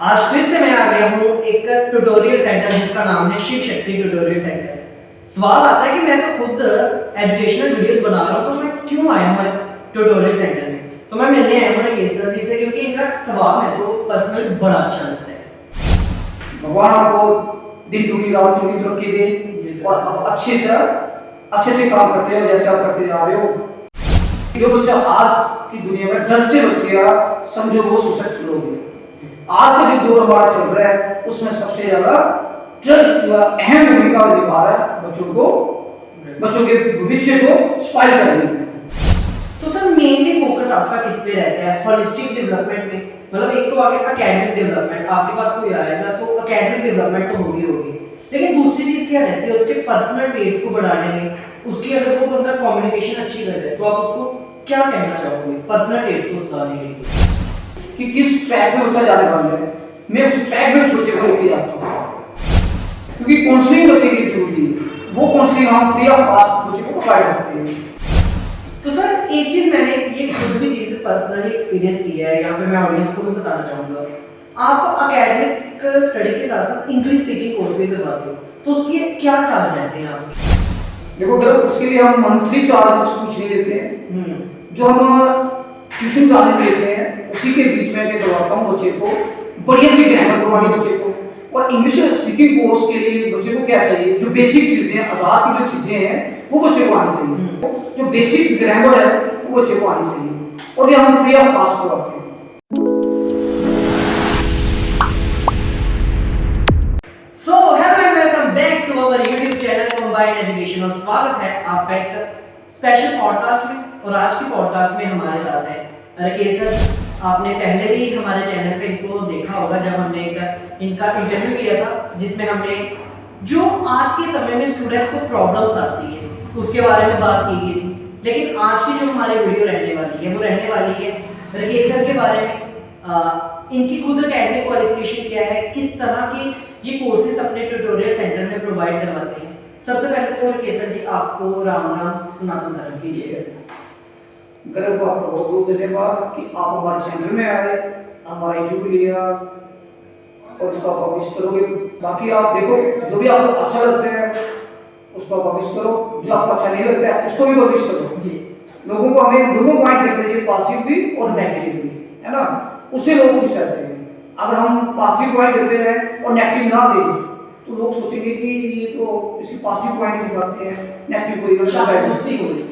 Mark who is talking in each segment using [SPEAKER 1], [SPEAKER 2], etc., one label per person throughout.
[SPEAKER 1] आज फिर से मैं आ गया हूँ एक ट्यूटोरियल सेंटर जिसका नाम है शिव शक्ति ट्यूटोरियल सेंटर। सवाल आता है कि मैं तो खुद एजुकेशनल वीडियोस बना रहा हूँ, तो मैं क्यों आया हूँ ट्यूटोरियल सेंटर में। तो मैं मिलने आया हूँ राकेश सर जी से, क्योंकि इनका स्वभाव है तो पर्सनली बड़ा अच्छा लगता है।
[SPEAKER 2] भगवान आपको दिन दुनी रात चौगुनी तरक्की दे और आप अच्छे काम करते हो जैसे आप करते जा रहे हो। जो बच्चा आज की दुनिया में डर से बच गया, समझो वो सक्सेसफुल हो गया। आज का जो दौर हमारा चल रहा है उसमें सबसे ज्यादा डर जो अहम भूमिका निभा रहा है बच्चों के भविष्य को स्पाइल करने में।
[SPEAKER 1] तो सर मेनली फोकस आपका किस पे रहता है होलिस्टिक डेवलपमेंट में? मतलब एक तो आगे एकेडमिक डेवलपमेंट, आपके पास कोई आएगा तो एकेडमिक डेवलपमेंट तो होगी, लेकिन दूसरी चीज क्या रहती है उसके पर्सनल ट्रेड्स को बढ़ाने में। उसकी अगर वो बंदा कम्युनिकेशन अच्छी कर रहा है तो आप उसको क्या कहना चाहोगे पर्सनल ट्रेड्स को सुधारने के लिए
[SPEAKER 2] कि किस ट्रैक में बच्चा जाने वाला है, मैं उस ट्रैक में सोचे को लेके जाता हूँ। क्योंकि काउंसलिंग बच्चे की जरूरी है, वो काउंसलिंग हम फ्री ऑफ कॉस्ट बच्चे को प्रोवाइड करते हैं।
[SPEAKER 1] तो सर एक चीज मैंने ये खुद भी चीज पर्सनली एक्सपीरियंस किया है, यहाँ पे मैं ऑडियंस को भी बताना चाहूंगा। आप एकेडमिक स्टडी के साथ साथ इंग्लिश स्पीकिंग कोर्स भी करवाते हो, तो उसके क्या चार्ज रहते हैं आप?
[SPEAKER 2] देखो अगर उसके लिए हम मंथली चार्जेस कुछ नहीं लेते हैं, जो हम ट्यूशन चार्जेस लेते हैं उसी के बीच में मैं करवाता हूँ बच्चे को बढ़िया सी ग्रामर करवानी बच्चे को। और इंग्लिश स्पीकिंग कोर्स के लिए बच्चे को क्या चाहिए, जो बेसिक चीजें आधार की जो चीजें हैं वो बच्चे को आनी चाहिए, जो बेसिक ग्रामर है वो बच्चे को आनी चाहिए, और ये हम फ्री ऑफ कॉस्ट करवाते हैं।
[SPEAKER 1] So hello and welcome back to our YouTube channel combined education, और स्वागत है आपका एक स्पेशल पॉडकास्ट में। और आज की पॉडकास्ट में हमारे साथ है राकेश सर। आपने पहले भी हमारे चैनल पे इनको देखा होगा जब हमने इनका इंटरव्यू किया था, जिसमें हमने जो आज के समय में स्टूडेंट्स को प्रॉब्लम्स आती है उसके बारे में बात की गई थी। लेकिन आज की जो हमारी वीडियो रहने वाली है वो रहने वाली है राकेश सर के बारे में। इनकी खुद एकेडमिक क्वालिफिकेशन क्या है, किस तरह की ये कोर्सेज अपने ट्यूटोरियल सेंटर में प्रोवाइड करवाते हैं। सबसे पहले तो राकेश सर जी आपको राम राम सनातन धर्म कीजिए।
[SPEAKER 2] गर्व आपका बहुत बहुत धन्यवाद कि आप हमारे सेंटर में आए, हमारा इंटरव्यू लिया और उसका पब्लिश करोगे। बाकी आप देखो जो भी आपको अच्छा लगता है उसको पब्लिश करो, जो आपको अच्छा नहीं लगता है उसको भी पब्लिश करो जी। लोगों को हमें दोनों पॉइंट देखते हैं, पॉजिटिव भी और नेगेटिव भी, है ना, उससे लोग खुश रहते हैं। अगर हम पॉजिटिव पॉइंट देते हैं और नेगेटिव ना दें तो लोग सोचेंगे कि ये तो इसकी पॉजिटिव पॉइंट ही दिखाते हैं, नेगेटिव कोई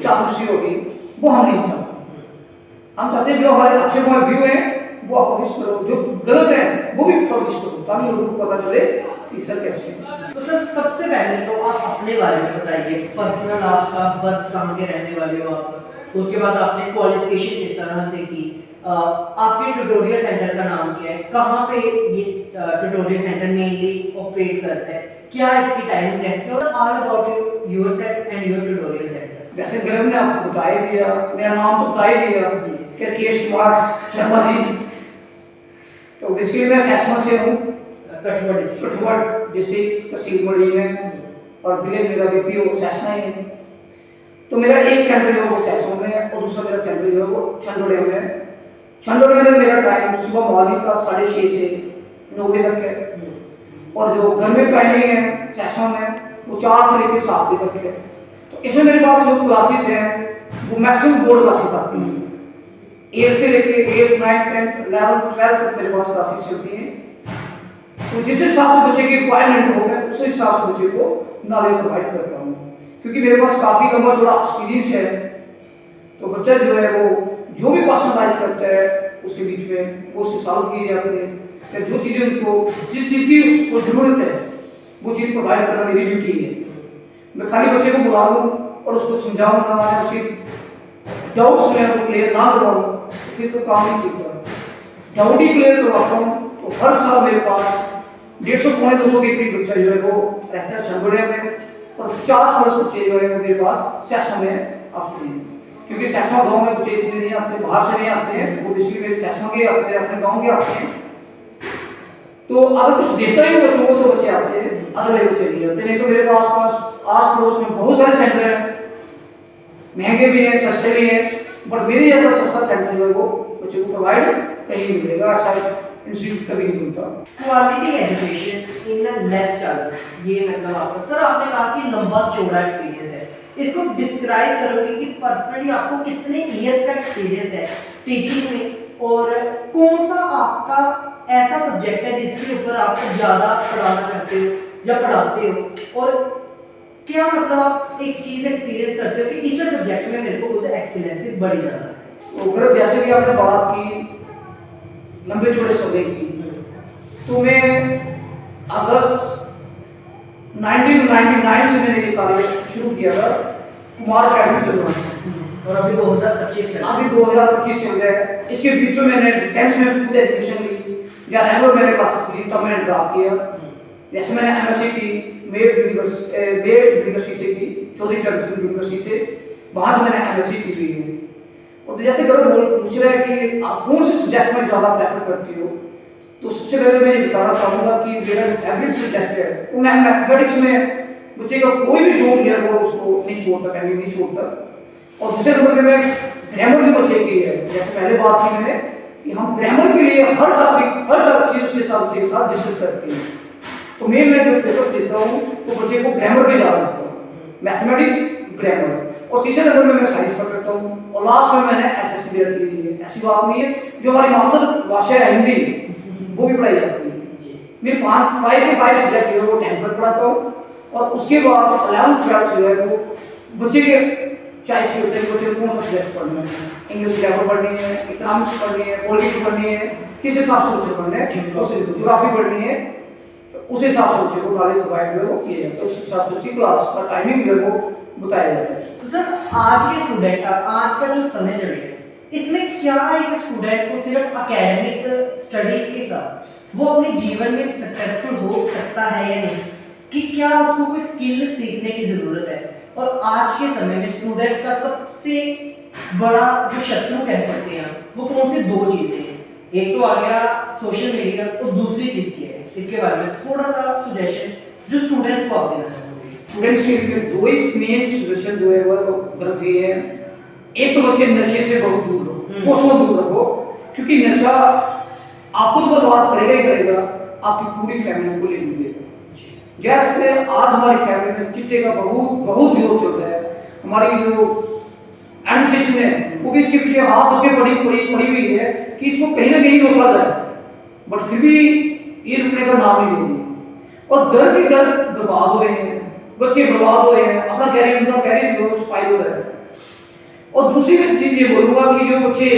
[SPEAKER 2] चापलूसी होगी, वो हम नहीं चाहते। हम चाहते हैं जो हमारे अच्छे पॉइंट व्यू हैं वो आप पब्लिश करो, जो गलत है वो भी पब्लिश करो, ताकि लोगों को पता चले कि सर कैसे है।
[SPEAKER 1] तो सर सबसे पहले तो आप अपने बारे में बताइए, पर्सनल आपका बर्थ कहाँ के रहने वाले हो आप, उसके बाद आपने क्वालिफिकेशन किस तरह से की, आपके ट्यूटोरियल सेंटर का नाम क्या है, कहाँ पे ये ट्यूटोरियल सेंटर मेनली ऑपरेट करता है, क्या इसकी टाइमिंग रहती है, और all about yourself and your tutorial centre.
[SPEAKER 2] वैसे गर्व ने आपको बता ही दिया, मेरा नाम तो बता ही दिया कि राकेश कुमार शर्मा जी। तो बेसिकली मैं सैसमा से हूँ, कठुआ डिस्ट्रिक्ट तहसील मंडी में, और विलेज मेरा बीपीओ सैसमा ही है। तो मेरा एक सेंटर जो है वो सैसमा में है और दूसरा मेरा सेंटर जो है वो छंडोड़े में है। छंडोड़े में मेरा टाइम सुबह मॉर्निंग का 6:30 से 9 बजे तक है, और जो घर में टाइमिंग है सैसमा में वो 4 से लेकर 7 बजे तक है। तो इसमें मेरे पास जो क्लासेस हैं वो मैक्सिमम बोर्ड क्लासेस आती हैं, 8 से लेके 8, 9, 10, 11, 12 तक मेरे पास क्लासेस चलती हैं। तो जिस हिसाब से बच्चे की रिक्वायरमेंट हो मैं उस हिसाब से बच्चे को नॉलेज प्रोवाइड करता हूँ, क्योंकि मेरे पास काफ़ी लंबा थोड़ा एक्सपीरियंस है। तो बच्चा जो है वो जो भी पर्सनलाइज करता है उसके बीच में वो उसके सॉल्व किए जाते हैं, या जो चीज़ें उनको जिस चीज़ की उसको ज़रूरत है वो चीज़ प्रोवाइड करना मेरी ड्यूटी है। मैं खाली बच्चे को बुला लूँ और उसको समझाऊँ ना, उसके डाउट्स जो है वो क्लियर ना करवाऊँ तो फिर तो काम नहीं चलता। डाउट ही क्लियर करवाता हूँ तो हर साल मेरे पास 150-200 के करीब बच्चा जो है वो रहता है छंडोड़े में, और 50+ बच्चे जो है वो मेरे पास सैसमा में आते हैं। क्योंकि सैसमा गाँव में बच्चे इतने नहीं आते, बाहर से नहीं आते हैं, वो बेसिकली मेरे सैसमा के आते हैं, अपने गाँव के आते हैं। तो अगर कुछ देता ही बच्चों को तो बच्चे आते हैं, अदरवाइज बच्चे नहीं आते। नहीं तो मेरे आस पड़ोस में बहुत सारे सेंटर हैं, महंगे भी हैं सस्ते भी हैं, बट मेरे जैसा सस्ता सेंटर जो है वो बच्चे को प्रोवाइड कहीं नहीं मिलेगा। इंस्टीट्यूट कभी नहीं बनता।
[SPEAKER 1] Quality education in less charges, ये मतलब आपका सर आपने कहा कि लंबा चौड़ा एक्सपीरियंस है, इसको डिस्क्राइब करोगे कि पर्सनली आपको कितने इयर्स का एक्सपीरियंस है टीचिंग में, और कौन सा आपका ऐसा सब्जेक्ट है जिसके ऊपर आप ज़्यादा पढ़ाना चाहते हो या पढ़ाते हो, और क्या मतलब आप एक चीज़ एक्सपीरियंस करते हो कि इस सब्जेक्ट में मेरे को खुद एक्सीलेंसी बड़ी ज़्यादा है।
[SPEAKER 2] तो अगर जैसे कि आपने बात की लंबे चौड़े सौदे की, तो मैं अगस्त 1999 से मैंने ये कार्य शुरू किया था कुमार अकेडमी चंद्रमा से,
[SPEAKER 1] और अभी 2025 चल रहा है।
[SPEAKER 2] अभी 2025 चल रहा है। इसके बीच में मैंने डिस्टेंस में खुद एजुकेशन ली, या रेगुलर मैंने क्लासेस ली, तब मैंने ड्रॉप किया। जैसे मैंने एमएससी की मेड यूनिवर्सिटी से की, चौधरी चरण सिंह यूनिवर्सिटी से, वहाँ से मैंने एमएससी की हुई है। और तो जैसे गौरव पूछ रहे हैं कि आप कौन से सब्जेक्ट में ज़्यादा प्रेफर करती हो, तो सबसे पहले मैं ये बताना चाहूँगा कि मेरा फेवरेट सब्जेक्ट है वो मैथमेटिक्स में बच्चे का कोई भी डाउट है वो उसको नहीं छोड़ता, कभी नहीं छोड़ता। और दूसरे नंबर पे मैं ग्रामर के बच्चे की है, जैसे पहले बात की मैंने कि हम ग्रामर के लिए हर टॉपिक हर चीज़ उसके साथ बच्चे के साथ डिस्कस करते हैं। तो मैं जो फोकस देता हूँ तो बच्चे को ग्रामर पे ज़्यादा देता हूँ, मैथमेटिक्स ग्रामर। और तीसरे नंबर में मैं साइंस पर करता हूँ, और लास्ट में मैंने एसएससी क्लियर की है। ऐसी बात नहीं है, जो हमारी मातृभाषा है हिंदी वो भी पढ़ाई जाती है। मेरे 5 सब्जेक्ट है वो 10th तक पढ़ाता हूँ, और उसके बाद 11th 12th जो है वो बच्चे के चॉइस पे होता है कि बच्चे को कौन सा सब्जेक्ट पढ़ना है, इंग्लिश ग्रामर पढ़नी है, इकोनॉमिक्स पढ़नी है, पॉलिटिक्स पढ़नी है, किस हिसाब से बच्चे पढ़ना है, ज्योग्राफी पढ़नी है, तो उस हिसाब से बच्चे को नॉलेज प्रोवाइड जो है वो किया जाता है, उस हिसाब से उसकी क्लास का टाइमिंग जो है वो बताया जाता है।
[SPEAKER 1] तो सर आज के स्टूडेंट, आज का जो समय चल रहा है, इसमें क्या एक स्टूडेंट को सिर्फ एकेडमिक स्टडी के साथ वो अपने जीवन में सक्सेसफुल हो सकता है या नहीं, कि क्या उसको कोई स्किल सीखने की ज़रूरत है? और आज के समय में स्टूडेंट्स का सबसे बड़ा जो शत्रु कह सकते हैं वो कौन सी दो चीज़ें हैं? एक तो आ गया सोशल मीडिया, और दूसरी चीज़ क्या है? इसके बारे में थोड़ा सा सजेशन जो स्टूडेंट्स को आप देना चाहोगे।
[SPEAKER 2] स्टूडेंट्स के लिए दो ही मेन सजेशन जो है वो गलत ये है। एक तो बच्चे नशे से बहुत दूर रहो, कोसों दूर रहो, क्योंकि नशा आपको तो बर्बाद करेगा ही करेगा, आपकी पूरी फैमिली को ले लेगा। जैसे आज हमारी फैमिली में चिट्टे का बहुत जोर चल रहा है, हमारी जो एडमिनिस्ट्रेशन है वो भी इसके पीछे हाथ होके पड़ी हुई है कि इसको कहीं ना कहीं रोका जाए, बट फिर भी ये रुकने का नाम नहीं ले रही। और घर के घर बर्बाद हो रहे हैं, बच्चे बर्बाद हो रहे हैं, अपना कैरियर उनका कैरियर जो स्पाइल हो रहा है। और दूसरी मैं चीज़ ये बोलूँगा कि जो बच्चे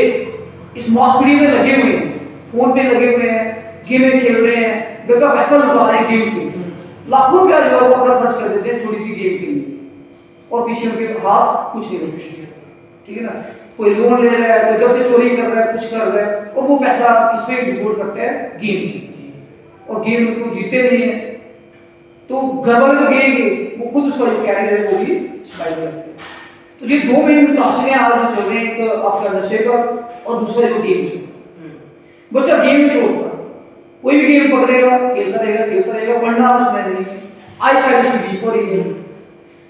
[SPEAKER 2] इस मास मीडिया में लगे हुए हैं, फोन पे लगे हुए हैं, गेमें खेल रहे हैं, घर का पैसा लगा रहे हैं गेम पे, लाखों रुपया जो है वो अपना खर्च कर देते हैं छोटी सी गेम के लिए, और पीछे उनके हाथ कुछ नहीं होते, ठीक है ना। कोई लोन ले रहा है, कोई घर से चोरी कर रहा है, कुछ कर रहा है, और वो पैसा इसमें डिपोट करते हैं गेम, और गेम उनको जीते नहीं है, तो घर वाले तो गएंगे, वो खुद उसका जो कैरियर है वो भी स्पाइल करते हैं। तो ये दो मेन मुतासिर आज जो चल रहे हैं, एक आपका नशे का और दूसरा जो गेम्स का। बच्चा गेम में छोड़ता, कोई भी गेम पकड़ेगा खेलता रहेगा, पढ़ना उसमें नहीं है, आई साइड उसकी वीक हो रही है।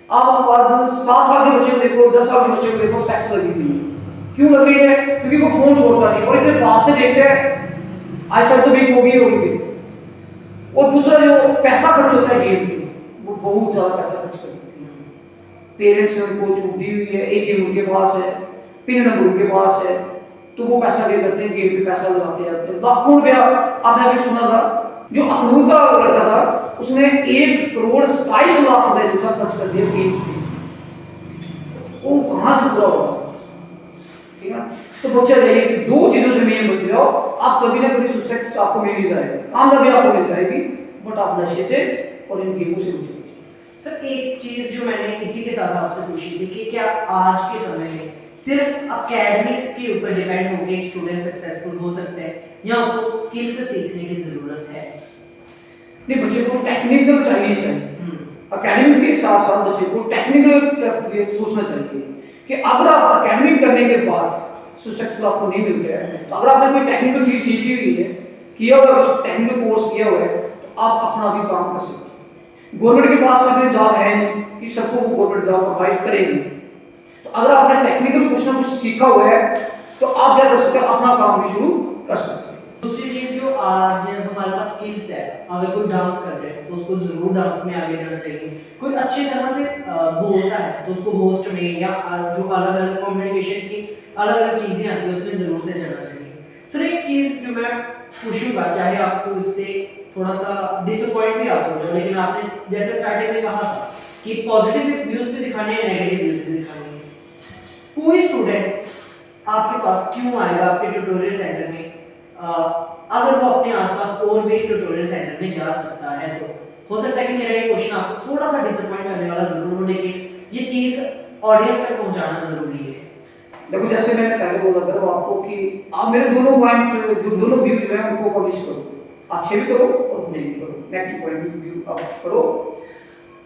[SPEAKER 2] आप आज 7 साल के बच्चे को देखो, 10 साल के बच्चे को देखो, स्पेक्स लगी हुई है। क्यों लग रही है? क्योंकि वो फोन छोड़ता नहीं, और इतने पास से देखते हैं, आई साइड तो वीक होगी होगी। और दूसरा जो पैसा खर्च होता है गेम पे, वो बहुत ज़्यादा पैसा खर्च करते हैं। पेरेंट्स ने उनको छूट दी हुई है, ATM उनके पास है, पिन नंबर उनके पास है, तो वो पैसा क्या करते हैं, गेम पे पैसा लगाते जाते हैं। लाखों रुपया आपने अभी सुना था, जो अखनूर का लड़का था उसने 1,27,00,000 रुपए जो था खर्च कर दिया गेम्स पे, वो कहाँ से पूरा होगा, ठीक है। तो बच्चा जाइए कि दो चीज़ों से मैं बच जाओ, आप कभी ना कभी सक्सेस आपको मिल ही जाएगा, कामयाबी आपको मिल जाएगी, बट आप नशे से और इन गेमों से बचेंगे।
[SPEAKER 1] सर एक चीज़ जो मैंने इसी के साथ आपसे पूछी थी कि क्या आज के समय में सिर्फ एकेडमिक्स के ऊपर डिपेंड होकर एक स्टूडेंट सक्सेसफुल हो सकता है, या उसको स्किल्स सीखने की ज़रूरत है?
[SPEAKER 2] नहीं, बच्चे को टेक्निकल चाहिए। एकेडमिक के साथ साथ बच्चे को टेक्निकल तरफ ये सोचना चाहिए कि अगर आप एकेडमिक करने के बाद सक्सेसफुल आपको नहीं मिलता है, तो अगर आपने कोई टेक्निकल चीज़ सीखी हुई है, किया हुआ है, टेक्निकल कोर्स किया हुआ है, तो आप अपना भी काम कर सकते हैं। गवर्नमेंट के पास अगर जॉब है नहीं कि सबको गवर्नमेंट जॉब प्रोवाइड करेगी, तो अगर आपने टेक्निकल कुछ ना कुछ सीखा हुआ है तो आप क्या कर सकते हैं, अपना काम भी शुरू कर सकते हैं।
[SPEAKER 1] दूसरी चीज़ जो आज हमारे पास स्किल्स है, अगर कोई डांस कर रहे हैं तो उसको जरूर डांस में आगे जाना चाहिए। कोई अच्छी तरह से बोलता है तो उसको होस्ट में या जो अलग अलग कम्युनिकेशन की अलग अलग चीजें आती है उसमें जरूर से जाना चाहिए। सर एक चीज जो मैं पूछूंगा, चाहे आपको इससे थोड़ा सा डिसअपॉइंट भी आप हो जाओ, लेकिन आपने जैसे स्टार्टिंग में कहा था कि पॉजिटिव व्यूज भी दिखाने हैं, नेगेटिव व्यूज भी दिखाने हैं। कोई स्टूडेंट आपके पास क्यों आएगा आपके ट्यूटोरियल सेंटर में अगर वो अपने आसपास और भी ट्यूटोरियल सेंटर में जा सकता है? तो हो सकता है कि मेरा ये क्वेश्चन आपको थोड़ा सा डिसअपॉइंट करने वाला जरूर हो, लेकिन ये चीज ऑडियंस तक पहुंचाना जरूरी है।
[SPEAKER 2] देखो जैसे मैंने पहले बोला था आपको कि आप मेरे दोनों पॉइंट जो दोनों व्यू जो है उनको पब्लिश करो, अच्छे भी करो और बुरे भी करो, नेगेटिव पॉइंट व्यू आप करो।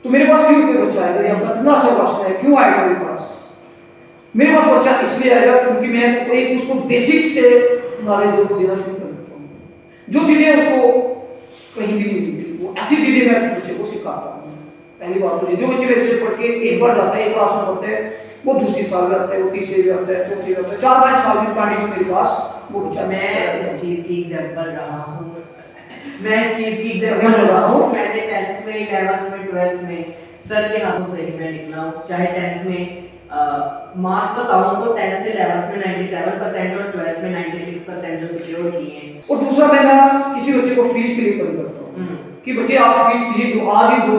[SPEAKER 2] तो मेरे पास क्यों कोई बच्चा आएगा, ये आपका कितना अच्छा क्वेश्चन है, क्यों आएगा मेरे पास? मेरे पास बच्चा इसलिए आएगा क्योंकि मैं एक उसको बेसिक से नॉलेज को देना शुरू कर देता हूँ। जो चीजें उसको कहीं भी नहीं मिलती वो ऐसी चीजें मैं उस बच्चे को सिखाता हूँ। पहली बात तो ये, जो बच्चे मेरे से पढ़ के एक बार जाता है, एक क्लास में पढ़ते हैं, वो दूसरी साल में आता है, वो तीसरे में आता है, चौथी में आता है, 4-5 साल में कंटिन्यू मेरे पास वो बच्चा।
[SPEAKER 1] मैं इस चीज की एग्जांपल रहा हूँ मैं इस चीज की एग्जांपल रहा हूँ। मैंने 10th में 11th में 12th में सर के हाथों से ही मैं निकला हूँ। चाहे 10th में मार्क्स बताऊं तो 10th 11th में 97% और 12th में 96% जो सिक्योर किए हैं।
[SPEAKER 2] और दूसरा मैं ना किसी बच्चे को फीस के लिए कम करता हूँ कि बच्चे आप फीस ही दो, आज ही दो,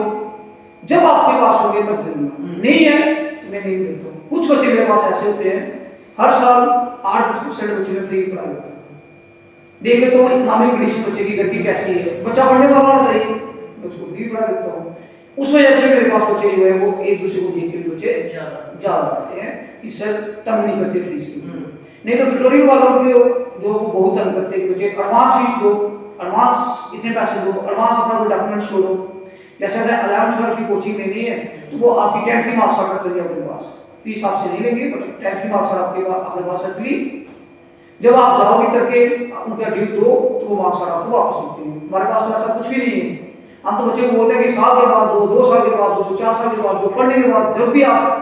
[SPEAKER 2] जब आपके पास होंगे तब देना, नहीं है मैं नहीं देता हूँ। कुछ बच्चे मेरे पास ऐसे होते हैं हर साल 8-10% बच्चे में फ्री पढ़ाई होता है। देख लेता हूँ इकोनॉमिक कंडीशन बच्चे की घर की कैसी है, बच्चा पढ़ने वाला होना चाहिए, मैं उसको फ्री पढ़ा देता हूँ। उस वजह से मेरे पास बच्चे जो है वो एक दूसरे को देख के भी बच्चे ज्यादा आते हैं कि सर तंग नहीं करते फीस की। नहीं तो ट्यूटोरियल वालों के जो वो बहुत तंग करते हैं, बच्चे एडवांस फीस दो, एडवांस इतने पैसे दो, एडवांस अपना कोई डॉक्यूमेंट छोड़ो। जैसे अगर 11th-12th की कोचिंग लेनी है तो वो आपकी 10th की मार्क्स रख लेंगे अपने पास, फीस आपसे नहीं लेंगे, बट 10th की मार्क्स अपने पास रख ली। जब आप जाओगे करके उनका ड्यू दो तो वो मार्क्स आपको वापस मिलते हैं। हमारे पास तो ऐसा कुछ भी नहीं है। हम तो बच्चे को बोलते हैं कि साल के बाद दो, 2 साल के बाद दो, 4 साल के बाद दो, पढ़ने के बाद जब भी आप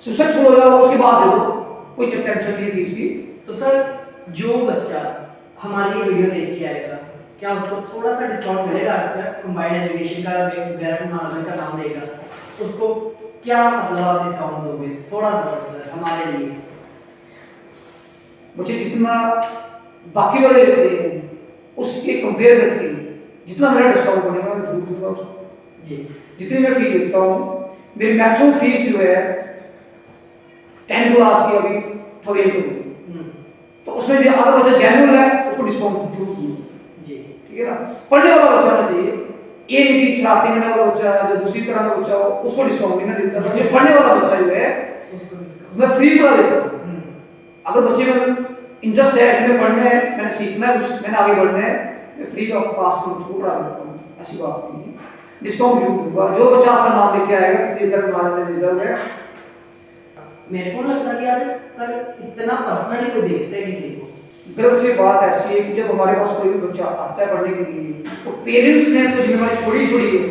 [SPEAKER 2] सक्सेसफुल हो जाओ उसके बाद दे दो, कोई टेंशन नहीं फीस की।
[SPEAKER 1] तो सर जो बच्चा हमारी ये वीडियो देख के आएगा, क्या उसको थोड़ा सा डिस्काउंट मिलेगा? कंबाइंड एजुकेशन का गैर महाजन का नाम देगा, उसको क्या मतलब आप डिस्काउंट दोगे? थोड़ा सा सर हमारे लिए।
[SPEAKER 2] बच्चे जितना बाकी वाले लेते हैं उसके कंपेयर करके जितना मेरा डिस्काउंट बनेगा मैं झूठ दूंगा उसको जी। जितनी मैं फीस लेता हूँ, मेरी मैक्सिमम फीस जो है 10th क्लास की अभी 1000 होगी, तो उसमें जो अगर बच्चा जेन्युइन है उसको डिस्काउंट जरूर दूंगा जी, ठीक है ना। पढ़ने वाला बच्चा होना चाहिए, ये नहीं कि शरारती करने वाला बच्चा है, जो दूसरी तरह का बच्चा हो उसको डिस्काउंट नहीं देता, बट ये पढ़ने वाला बच्चा जो है उसको मैं फ्री पढ़ा देता हूँ। अगर बच्चे में इंटरेस्ट है, मैं पढ़ना है, मैंने सीखना है, मैंने आगे बढ़ना है, मैं फ्री ऑफ कॉस्ट उसको पढ़ा देता हूँ, ऐसी बात नहीं है। डिस्काउंट जरूर दूंगा, जो बच्चा अपना नाम लेके आएगा कि इधर हमारे रिजर्व है।
[SPEAKER 1] मेरे को लगता है कि आज कल इतना पर्सनली कोई देखता है किसी को।
[SPEAKER 2] मेरे बच्चे बात ऐसी है कि जब हमारे पास कोई भी बच्चा आता है पढ़ने के लिए तो पेरेंट्स ने तो जिम्मेदारी छोड़ी है,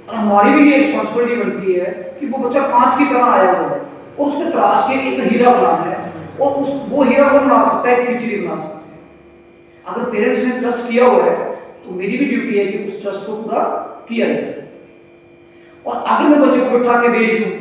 [SPEAKER 2] और हमारी भी ये रिस्पॉन्सिबिलिटी बनती है कि वो बच्चा कांच की तरह आया हुआ है और उसको तलाश के एक हीरा बनाना है, और उस वो हीरा को बना सकता है, एक टीचर ही बना सकता है। अगर पेरेंट्स ने ट्रस्ट किया हुआ है तो मेरी भी ड्यूटी है कि उस ट्रस्ट को पूरा किया जाए। और आगे मैं बच्चे को बिठा के भेज दूं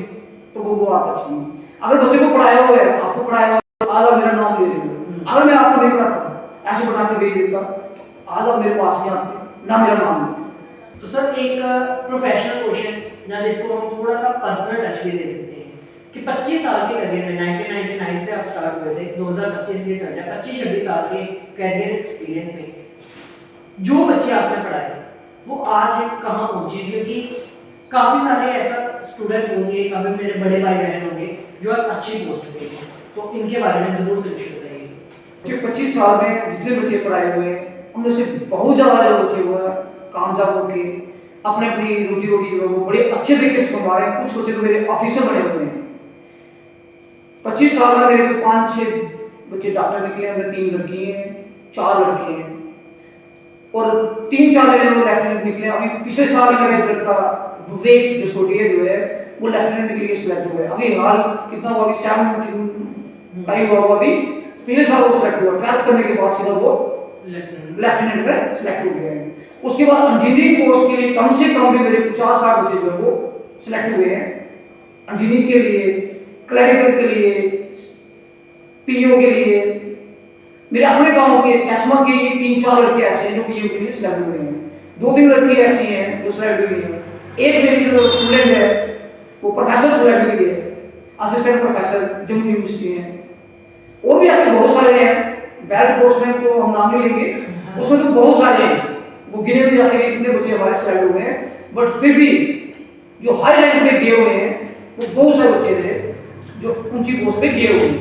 [SPEAKER 2] तो वो बात अच्छी नहीं। अगर बच्चे को पढ़ाया हुआ है, आपको पढ़ाया हुआ है, आज आप मेरा नाम ले रहे हो, अगर मैं आपको नहीं पढ़ाता ऐसे बिठा के भेज देता तो आज आप मेरे पास नहीं आते, ना मेरा नाम लेते।
[SPEAKER 1] तो सर एक प्रोफेशनल क्वेश्चन या जिसको हम थोड़ा सा पर्सनल टच भी दे सकते हैं कि 25 साल के करियर में 1999 से आप स्टार्ट हुए थे, 2025 ये चल रहा है, 25-26 साल के करियर एक्सपीरियंस में जो बच्चे आपने पढ़ाए वो आज कहाँ पहुंचे? क्योंकि काफी सारे ऐसा स्टूडेंट होंगे, काफी मेरे बड़े भाई बहन होंगे जो अब अच्छी पोस्ट पे हैं, तो इनके बारे में जरूर से कुछ बताइए।
[SPEAKER 2] जो 25 साल में जितने बच्चे पढ़ाए हुए हैं उनमें से बहुत ज़्यादा जो बच्चे हुए हैं कामयाब होके अपने अपनी रोजी रोटी जो है वो बड़े अच्छे तरीके से कमा रहे हैं। कुछ बच्चे तो मेरे ऑफिसर बने हुए हैं। 25 साल में मेरे 5-6 बच्चे डॉक्टर निकले हैं, 3 लड़की हैं, 4 लड़के हैं, और 3-4 मेरे लेफ्टिनेंट निकले। अभी पिछले साल ही मेरा लड़का विवेक जो छोटी जो है वो लेफ्टिनेंट के लिए सिलेक्ट हुआ है। अभी हाल कितना हुआ, अभी 7 का ही हुआ, अभी पिछले साल वो सिलेक्ट हुआ, 12th करने के बाद सीधा वो लेफ्टिनेंट में सिलेक्ट हो गए हैं। उसके बाद इंजीनियरिंग कोर्स के लिए कम से कम भी मेरे 50-60 बच्चे जो है वो सिलेक्ट हुए हैं। इंजीनियरिंग के लिए, क्लरिकल के लिए, पीओ के लिए, मेरे अपने गांव के सैसमा के 3-4 लड़के ऐसे हैं जो पीओ के लिए सिलेक्ट हुए हैं। 2-3 लड़की ऐसी हैं जो सिलेक्ट हुई हैं। एक मेरी जो स्टूडेंट है वो प्रोफेसर सिलेक्ट हुई है, असिस्टेंट प्रोफेसर जम्मू यूनिवर्सिटी है। और भी ऐसे बहुत सारे हैं, बेल्ट कोर्स में तो हम नाम नहीं लेंगे, उसमें तो बहुत सारे हैं, वो गिने भी जाते हैं कितने बच्चे हमारे सिलेक्ट हुए हैं। बट फिर भी जो हाई रैंक पे गए हुए हैं वो बहुत सारे बच्चे थे जो ऊंची पोस्ट पे गए हुए हैं।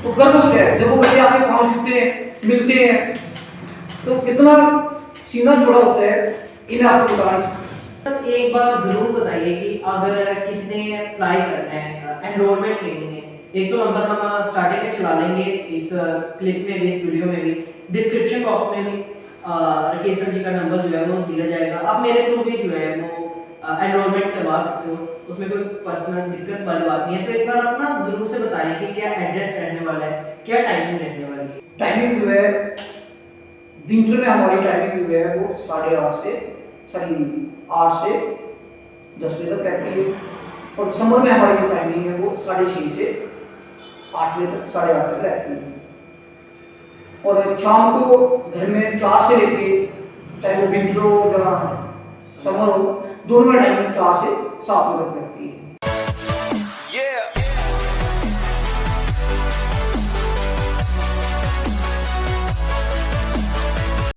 [SPEAKER 2] तो गर्व होता है जब वो बच्चे आपके पाँव छूते हैं, मिलते हैं, तो कितना सीना छोड़ा होता है, इन्हें आपको बता नहीं सकता।
[SPEAKER 1] सर एक बात जरूर बताइए कि अगर किसी ने अप्लाई करना है, एनरोलमेंट लेनी है, एक तो नंबर हम स्टार्टिंग में चला लेंगे इस क्लिप में भी, इस वीडियो में भी, डिस्क्रिप्शन बॉक्स में भी राकेश सर जी का नंबर जो है वो दिया जाएगा। आप मेरे थ्रू भी जो है वो एनरोलमेंट करवा सकते हो, उसमें कोई पर्सनल दिक्कत वाली बात नहीं है। तो एक बार आप ना जरूर से बताएं कि क्या एड्रेस रहने वाला है, क्या टाइमिंग रहने वाली है।
[SPEAKER 2] टाइमिंग जो है विंटर में हमारी टाइमिंग जो है वो 8:30 से 10 बजे तक रहती है, और समर में हमारी जो टाइमिंग है वो 6:30 से 8 बजे तक, 8:30 तक रहती है। और शाम को घर में 4 से लेके, चाहे वो विंटर हो या समर हो, दोनों में टाइमिंग 4 से 7 बजे तक रहती है।